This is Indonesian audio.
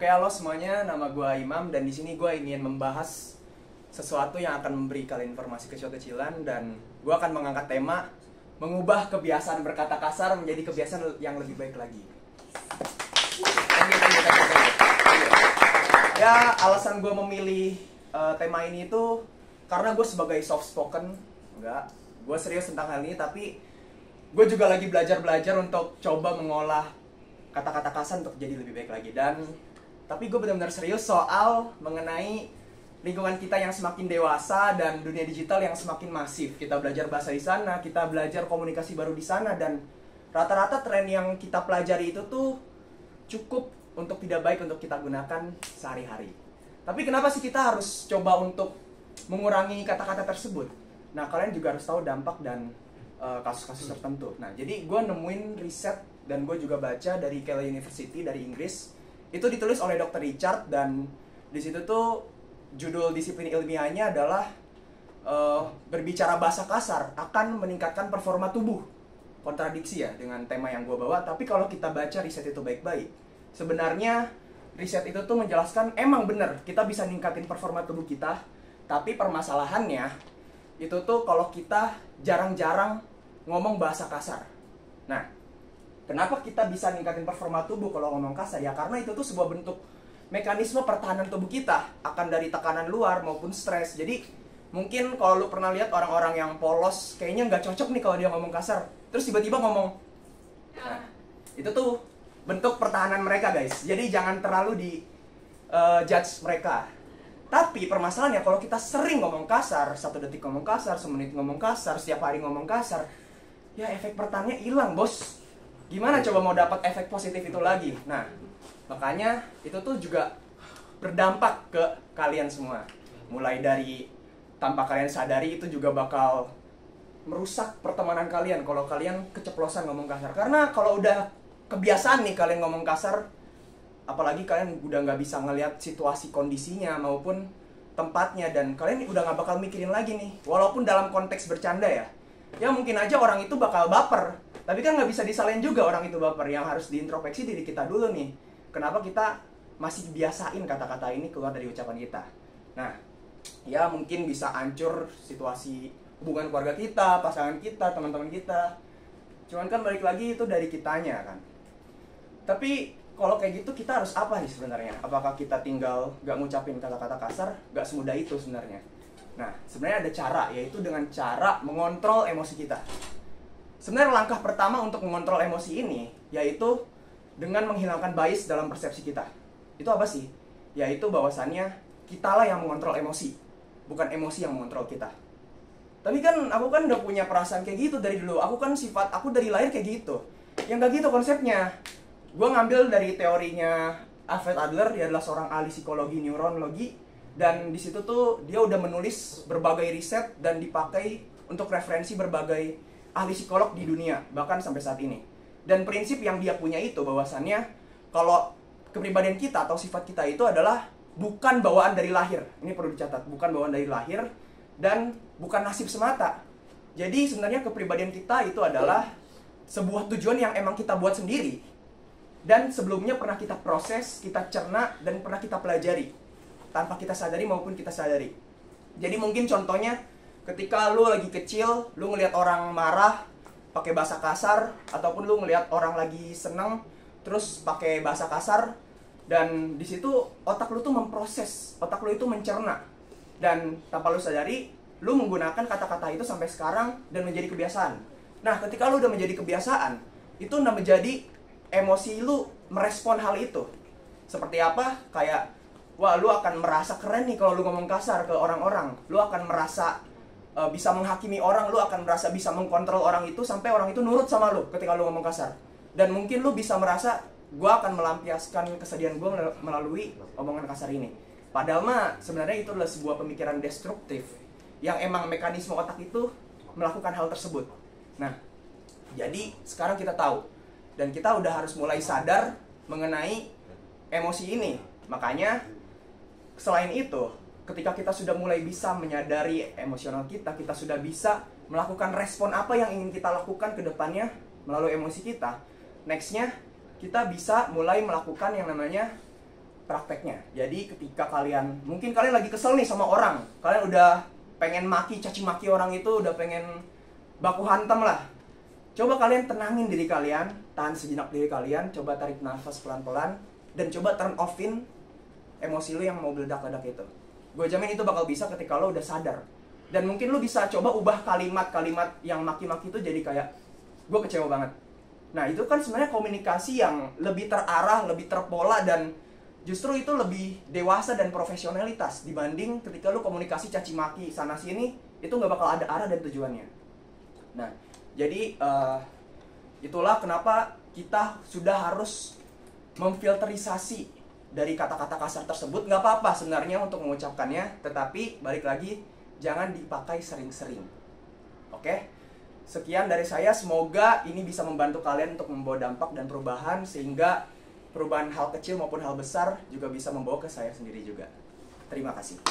Oke, halo semuanya, nama gue Imam dan di sini gue ingin membahas sesuatu yang akan memberi kalian informasi kecil-kecilan dan gue akan mengangkat tema mengubah kebiasaan berkata kasar menjadi kebiasaan yang lebih baik lagi. Ya, alasan gue memilih tema ini itu karena gue sebagai soft spoken, gue serius tentang hal ini, tapi gue juga lagi belajar untuk coba mengolah kata-kata kasar untuk jadi lebih baik lagi. Tapi gue benar-benar serius soal mengenai lingkungan kita yang semakin dewasa dan dunia digital yang semakin masif. Kita belajar bahasa di sana, kita belajar komunikasi baru di sana, dan rata-rata tren yang kita pelajari itu tuh cukup untuk tidak baik untuk kita gunakan sehari-hari. Tapi kenapa sih kita harus coba untuk mengurangi kata-kata tersebut? Nah, kalian juga harus tahu dampak dan kasus-kasus tertentu. Nah, jadi gue nemuin riset dan gue juga baca dari Keele University dari Inggris. Itu ditulis oleh Dr. Richard dan di situ tuh judul disiplin ilmiahnya adalah berbicara bahasa kasar akan meningkatkan performa tubuh. Kontradiksi ya dengan tema yang gue bawa, tapi kalau kita baca riset itu baik-baik, sebenarnya riset itu tuh menjelaskan emang bener kita bisa ningkatin performa tubuh kita, tapi permasalahannya itu tuh kalau kita jarang-jarang ngomong bahasa kasar. Nah, kenapa kita bisa ningkatin performa tubuh kalau ngomong kasar? Ya karena itu tuh sebuah bentuk mekanisme pertahanan tubuh kita akan dari tekanan luar maupun stres. Jadi mungkin kalau lu pernah lihat orang-orang yang polos, kayaknya nggak cocok nih kalau dia ngomong kasar, terus tiba-tiba ngomong. Nah, itu tuh bentuk pertahanan mereka, guys. Jadi jangan terlalu di judge mereka. Tapi permasalahannya kalau kita sering ngomong kasar, 1 detik ngomong kasar, 1 menit ngomong kasar, setiap hari ngomong kasar, ya efek pertahanannya hilang, bos. Gimana coba mau dapat efek positif itu lagi? Nah, makanya itu tuh juga berdampak ke kalian semua. Mulai dari tanpa kalian sadari itu juga bakal merusak pertemanan kalian kalau kalian keceplosan ngomong kasar. Karena kalau udah kebiasaan nih kalian ngomong kasar, apalagi kalian udah nggak bisa ngelihat situasi kondisinya maupun tempatnya, dan kalian udah nggak bakal mikirin lagi nih. Walaupun dalam konteks bercanda ya mungkin aja orang itu bakal baper, tapi kan nggak bisa disalahin juga orang itu baper. Yang harus diintrospeksi diri kita dulu nih, kenapa kita masih biasain kata-kata ini keluar dari ucapan kita. Nah, ya mungkin bisa hancur situasi hubungan keluarga kita, pasangan kita, teman-teman kita. Cuman kan balik lagi itu dari kitanya kan. Tapi kalau kayak gitu kita harus apa nih sebenarnya? Apakah kita tinggal gak ngucapin kata-kata kasar? Gak semudah itu sebenarnya. Nah, sebenarnya ada cara, yaitu dengan cara mengontrol emosi kita. Sebenarnya langkah pertama untuk mengontrol emosi ini yaitu dengan menghilangkan bias dalam persepsi kita. Itu apa sih? Yaitu bahwasannya kitalah yang mengontrol emosi, bukan emosi yang mengontrol kita. Tapi kan aku kan udah punya perasaan kayak gitu dari dulu. Aku kan sifat aku dari lahir kayak gitu. Yang gak gitu konsepnya. Gue ngambil dari teorinya Alfred Adler, dia adalah seorang ahli psikologi neuronologi, dan di situ tuh dia udah menulis berbagai riset dan dipakai untuk referensi berbagai ahli psikolog di dunia bahkan sampai saat ini. Dan prinsip yang dia punya itu bahwasannya kalau kepribadian kita atau sifat kita itu adalah bukan bawaan dari lahir. Ini perlu dicatat, bukan bawaan dari lahir dan bukan nasib semata. Jadi sebenarnya kepribadian kita itu adalah sebuah tujuan yang emang kita buat sendiri. Dan sebelumnya pernah kita proses, kita cerna, dan pernah kita pelajari tanpa kita sadari maupun kita sadari. Jadi mungkin contohnya ketika lu lagi kecil, lu ngelihat orang marah pakai bahasa kasar, ataupun lu ngelihat orang lagi seneng terus pakai bahasa kasar, dan di situ otak lu tuh memproses, otak lu itu mencerna, dan tanpa lu sadari lu menggunakan kata-kata itu sampai sekarang dan menjadi kebiasaan. Nah, ketika lu udah menjadi kebiasaan, itu udah menjadi emosi lu merespon hal itu. Seperti apa? Kayak, wah, lu akan merasa keren nih kalau lu ngomong kasar ke orang-orang. Lu akan merasa bisa menghakimi orang, lu akan merasa bisa mengkontrol orang itu sampai orang itu nurut sama lu ketika lu ngomong kasar. Dan mungkin lu bisa merasa, gua akan melampiaskan kesedihan gua melalui omongan kasar ini. Padahal mah sebenarnya itu adalah sebuah pemikiran destruktif yang emang mekanisme otak itu melakukan hal tersebut. Nah, jadi sekarang kita tahu dan kita udah harus mulai sadar mengenai emosi ini. Makanya selain itu, ketika kita sudah mulai bisa menyadari emosional kita, kita sudah bisa melakukan respon apa yang ingin kita lakukan ke depannya melalui emosi kita. Nextnya, kita bisa mulai melakukan yang namanya prakteknya. Jadi ketika mungkin kalian lagi kesel nih sama orang, kalian udah pengen caci maki orang itu, udah pengen baku hantam lah. Coba kalian tenangin diri kalian, tahan sejenak diri kalian, coba tarik nafas pelan-pelan, dan coba turn off-in emosi lu yang mau meledak-ledak itu. Gue jamin itu bakal bisa ketika lo udah sadar. Dan mungkin lu bisa coba ubah kalimat-kalimat yang maki-maki itu jadi kayak, gue kecewa banget. Nah itu kan sebenarnya komunikasi yang lebih terarah, lebih terpola, dan justru itu lebih dewasa dan profesionalitas dibanding ketika lu komunikasi caci maki sana sini, itu nggak bakal ada arah dan tujuannya. Nah jadi itulah kenapa kita sudah harus memfilterisasi dari kata-kata kasar tersebut. Nggak apa-apa sebenarnya untuk mengucapkannya, tetapi balik lagi jangan dipakai sering-sering. Oke? Sekian dari saya, semoga ini bisa membantu kalian untuk membawa dampak dan perubahan, sehingga perubahan hal kecil maupun hal besar juga bisa membawa ke saya sendiri juga. Terima kasih.